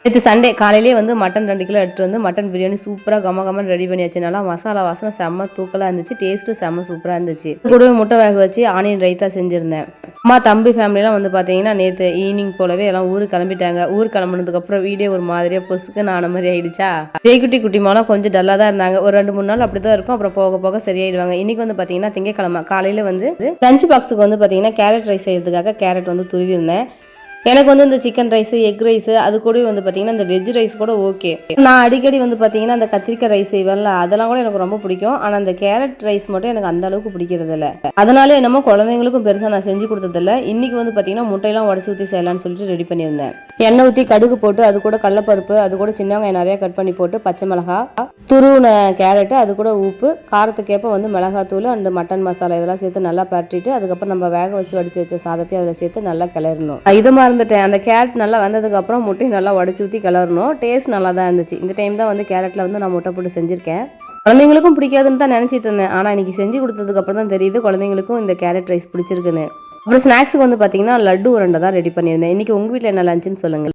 நேற்று சண்டே காலையிலேயே வந்து மட்டன் 2 கிலோ எடுத்துட்டு வந்து மட்டன் பிரியாணி சூப்பராக கமகமன்னு ரெடி பண்ணி வச்சனால மசாலா வாசனை செம்ம தூக்கலாக இருந்துச்சு. டேஸ்ட்டும் செம்ம சூப்பராக இருந்துச்சு. கூடவே முட்டை வேக வச்சு ஆனியன் ரைத்தா செஞ்சுருந்தேன். அம்மா தம்பி ஃபேமிலிலாம் வந்து பார்த்தீங்கன்னா நேற்று ஈவினிங் போலவே எல்லாம் ஊருக்கு கிளம்பிட்டாங்க. ஊருக்கு கிளம்புனதுக்கப்புறம் வீடியோ ஒரு மாதிரியாக பொசுக்குன்னு ஆன மாதிரி ஆயிடுச்சா. ஜெய்குட்டி குட்டிமாலாம் கொஞ்சம் டல்லாக தான் இருந்தாங்க. ஒரு 2-3 நாள் அப்படி தான் இருக்கும். அப்புறம் போக போக சரியாயிடுவாங்க. இன்னைக்கு வந்து பார்த்தீங்கன்னா திங்கக்கிழமை காலையில் வந்து லஞ்ச் பாக்ஸுக்கு வந்து பார்த்தீங்கன்னா கேரட் ரைஸ் செய்யறதுக்காக கேரட் வந்து துருவிருந்தேன். எனக்கு வந்து இந்த சிக்கன் ரைஸு எக் ரைஸு அது கூட வந்து பார்த்தீங்கன்னா இந்த வெஜ் ரைஸ் கூட ஓகே. நான் அடிக்கடி வந்து பார்த்தீங்கன்னா அந்த கத்திரிக்காய் ரைஸ் செய்வேன்ல அதெல்லாம் கூட எனக்கு ரொம்ப பிடிக்கும். ஆனால் அந்த கேரட் ரைஸ் மட்டும் எனக்கு அந்த அளவுக்கு பிடிக்கிறது இல்லை. அதனால என்னமோ குழந்தைங்களுக்கும் பெருசாக நான் செஞ்சு கொடுத்ததில்ல. இன்னைக்கு வந்து பார்த்தீங்கன்னா முட்டையெல்லாம் உடச்சி ஊற்றி செய்யலாம்னு சொல்லிட்டு ரெடி பண்ணியிருந்தேன். எண்ணெய் ஊற்றி கடுகு போட்டு அது கூட கடலப்பருப்பு அது கூட சின்ன வெங்காயம் நிறையா கட் பண்ணி போட்டு பச்சை மிளகா துருவின கேரட்டு அது கூட உப்பு காரத்துக்கேற்ப வந்து மிளகாத்தூள் அண்ட் மட்டன் மசாலா இதெல்லாம் சேர்த்து நல்லா பரட்டிட்டு அதுக்கப்புறம் நம்ம வேக வச்சு வடிச்சு வச்ச சாதத்தையும் அதில் சேர்த்து நல்லா கிளறணும். இது மறந்துட்டேன். அந்த கேரட் நல்லா வந்ததுக்கப்புறம் முட்டையை நல்லா உடச்சி ஊற்றி கிளறணும். டேஸ்ட் நல்லா தான் இருந்துச்சு. இந்த டைம் தான் வந்து கேரட்டில் வந்து நான் முட்டை போட்டு செஞ்சுருக்கேன். குழந்தைங்களுக்கும் பிடிக்காதுன்னு தான் நினச்சிட்டு இருந்தேன். ஆனால் இன்றைக்கி செஞ்சு கொடுத்ததுக்கப்புறம் தான் தெரியுது குழந்தைங்களுக்கும் இந்த கேரட் ரைஸ் பிடிச்சிருக்குன்னு. அப்புறம் ஸ்நாக்ஸுக்கு வந்து பார்த்தீங்கன்னா லட்டு உருண்டை தான் ரெடி பண்ணியிருந்தேன். இன்றைக்கி உங்கள் வீட்டில் என்ன லஞ்சுன்னு சொல்லுங்கள்.